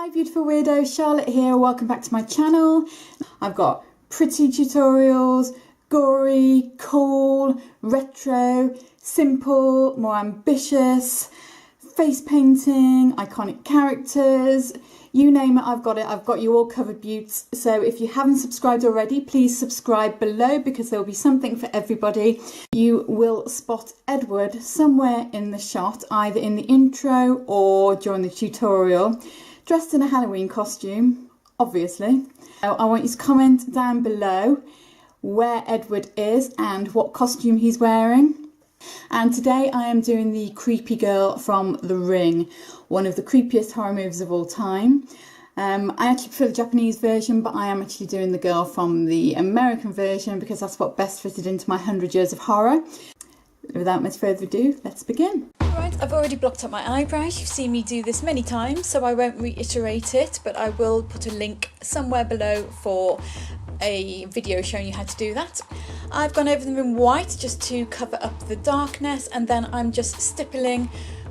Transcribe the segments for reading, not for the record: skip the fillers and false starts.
Hi beautiful weirdos, Charlotte here, welcome back to my channel. I've got pretty tutorials, gory, cool, retro, simple, more ambitious, face painting, iconic characters, you name it, I've got it. I've got you all covered, beauts. So if you haven't subscribed already, please subscribe below because there will be something for everybody. You will spot Edward somewhere in the shot, either in the intro or during the tutorial, dressed in a Halloween costume, obviously. So I want you to comment down below where Edward is and what costume he's wearing. And today I am doing the creepy girl from The Ring, one of the creepiest horror movies of all time. I actually prefer the Japanese version, but I am actually doing the girl from the American version because that's what best fitted into my 100 years of horror. Without much further ado, let's begin. Right, I've already blocked up my eyebrows. You've seen me do this many times, so I won't reiterate it, but I will put a link somewhere below for a video showing you how to do that. I've gone over them in white just to cover up the darkness, and then I'm just stippling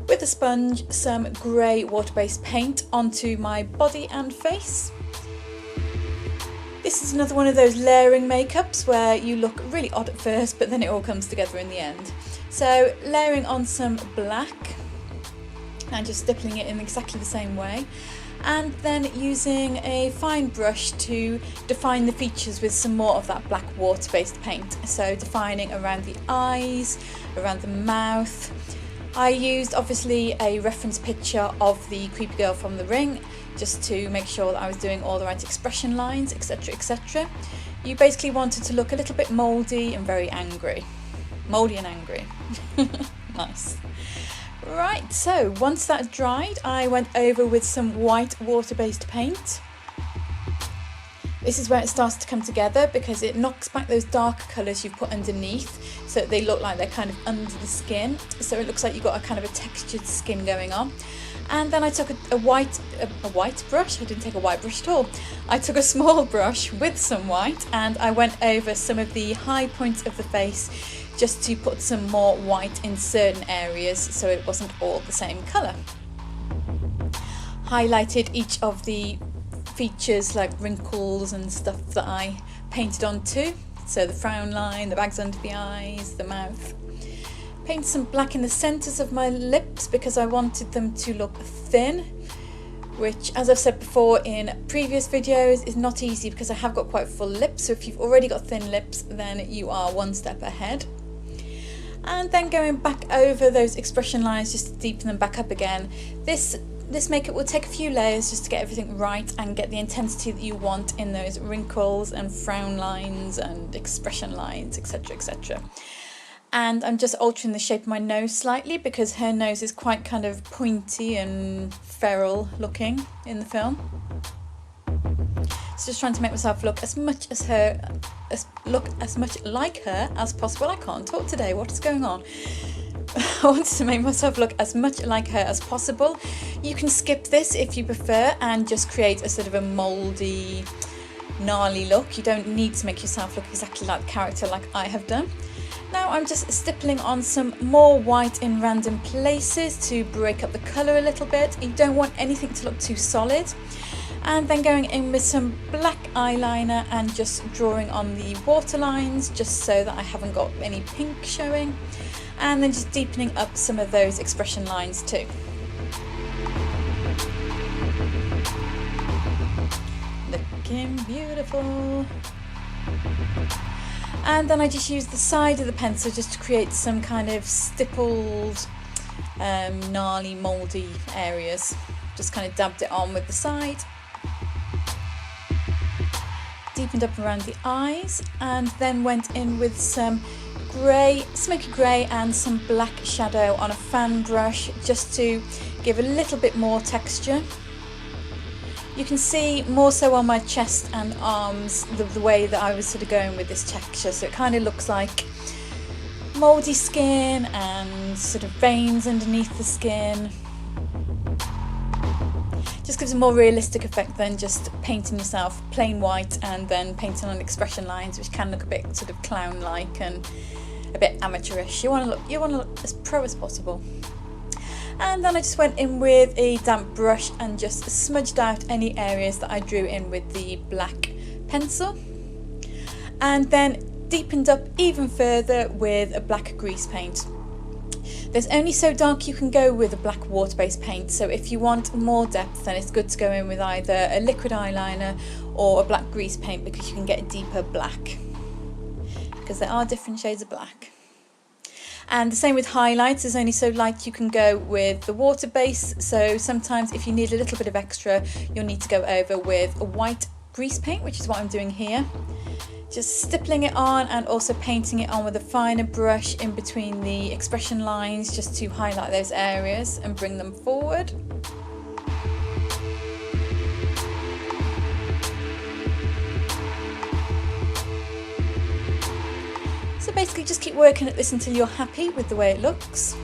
with a sponge some grey water-based paint onto my body and face. This is another one of those layering makeups where you look really odd at first, but then it all comes together in the end. So layering on some black and just stippling it in exactly the same way, and then using a fine brush to define the features with some more of that black water-based paint. So defining around the eyes, around the mouth. I used obviously a reference picture of the creepy girl from The Ring just to make sure that I was doing all the right expression lines, etc, etc. You basically wanted to look a little bit mouldy and very angry. Mouldy and angry. Nice. Right, so once that dried, I went over with some white water-based paint. This is where it starts to come together because it knocks back those darker colours you've put underneath so that they look like they're kind of under the skin. So it looks like you've got a kind of a textured skin going on. And then I took a white brush. I didn't take a white brush at all. I took a small brush with some white and I went over some of the high points of the face just to put some more white in certain areas so it wasn't all the same colour. Highlighted each of the features like wrinkles and stuff that I painted on too. So the frown line, the bags under the eyes, the mouth. Painted some black in the centres of my lips because I wanted them to look thin, which, as I've said before in previous videos, is not easy because I have got quite full lips. So if you've already got thin lips, then you are one step ahead. And then going back over those expression lines just to deepen them back up again. This makeup will take a few layers just to get everything right and get the intensity that you want in those wrinkles and frown lines and expression lines, etc, etc. And I'm just altering the shape of my nose slightly because her nose is quite kind of pointy and feral looking in the film. So just trying to make myself look as much like her as possible. I can't talk today, what is going on? I wanted to make myself look as much like her as possible. You can skip this if you prefer and just create a sort of a mouldy, gnarly look. You don't need to make yourself look exactly like the character like I have done. Now I'm just stippling on some more white in random places to break up the colour a little bit. You don't want anything to look too solid. And then going in with some black eyeliner and just drawing on the water lines just so that I haven't got any pink showing. And then just deepening up some of those expression lines too. Looking beautiful. And then I just used the side of the pencil just to create some kind of stippled, gnarly, mouldy areas. Just kind of dabbed it on with the side. Deepened up around the eyes and then went in with some grey, smoky grey and some black shadow on a fan brush just to give a little bit more texture. You can see more so on my chest and arms the way that I was sort of going with this texture, so it kind of looks like mouldy skin and sort of veins underneath the skin. Just gives a more realistic effect than just painting yourself plain white and then painting on expression lines, which can look a bit sort of clown-like and a bit amateurish. You want to look as pro as possible. And then I just went in with a damp brush and just smudged out any areas that I drew in with the black pencil. And then deepened up even further with a black grease paint. There's only so dark you can go with a black water-based paint, so if you want more depth then it's good to go in with either a liquid eyeliner or a black grease paint, because you can get a deeper black, because there are different shades of black. And the same with highlights, there's only so light you can go with the water base, so sometimes if you need a little bit of extra you'll need to go over with a white grease paint, which is what I'm doing here. Just stippling it on and also painting it on with a finer brush in between the expression lines, just to highlight those areas and bring them forward. So basically just keep working at this until you're happy with the way it looks.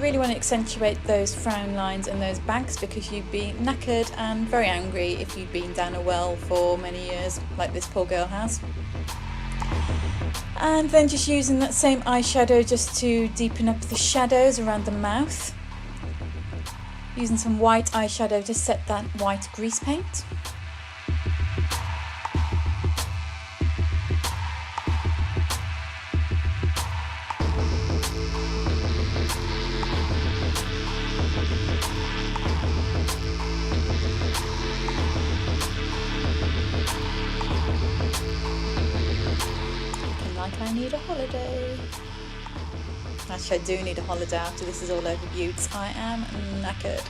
Really want to accentuate those frown lines and those bags, because you'd be knackered and very angry if you'd been down a well for many years like this poor girl has. And then just using that same eyeshadow just to deepen up the shadows around the mouth, using some white eyeshadow to set that white grease paint. Like I need a holiday. Actually, I do need a holiday after this is all over, beauts. I am knackered.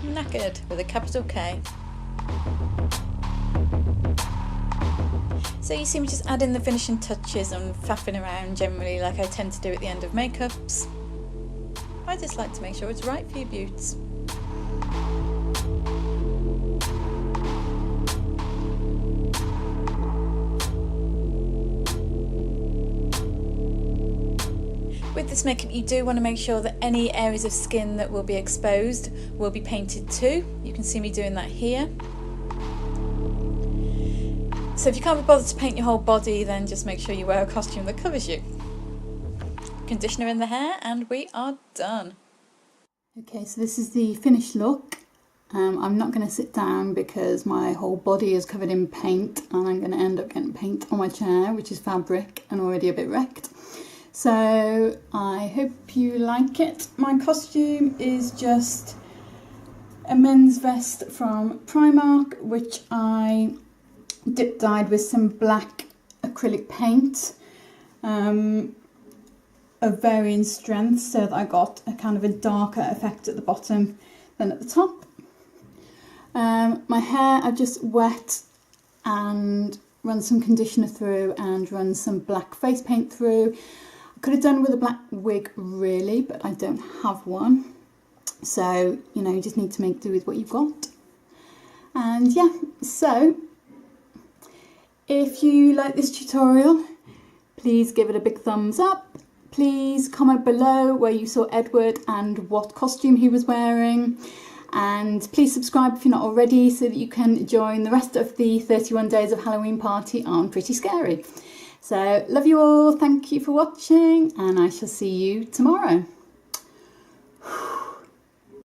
Knackered with a capital K. So you see me just adding the finishing touches and faffing around generally like I tend to do at the end of makeups. I just like to make sure it's right for you, beauts. With this makeup you do want to make sure that any areas of skin that will be exposed will be painted too. You can see me doing that here. So if you can't be bothered to paint your whole body, then just make sure you wear a costume that covers you. Conditioner in the hair and we are done. Okay, so this is the finished look. I'm not going to sit down because my whole body is covered in paint and I'm going to end up getting paint on my chair, which is fabric and already a bit wrecked. So I hope you like it. My costume is just a men's vest from Primark, which I dip dyed with some black acrylic paint of varying strength, so that I got a kind of a darker effect at the bottom than at the top. My hair I've just wet and run some conditioner through and run some black face paint through. Could have done with a black wig really, but I don't have one. So, you know, you just need to make do with what you've got. And yeah, so if you like this tutorial, please give it a big thumbs up. Please comment below where you saw Edward and what costume he was wearing. And please subscribe if you're not already, so that you can join the rest of the 31 Days of Halloween party on Pretty Scary. So, love you all, thank you for watching, and I shall see you tomorrow.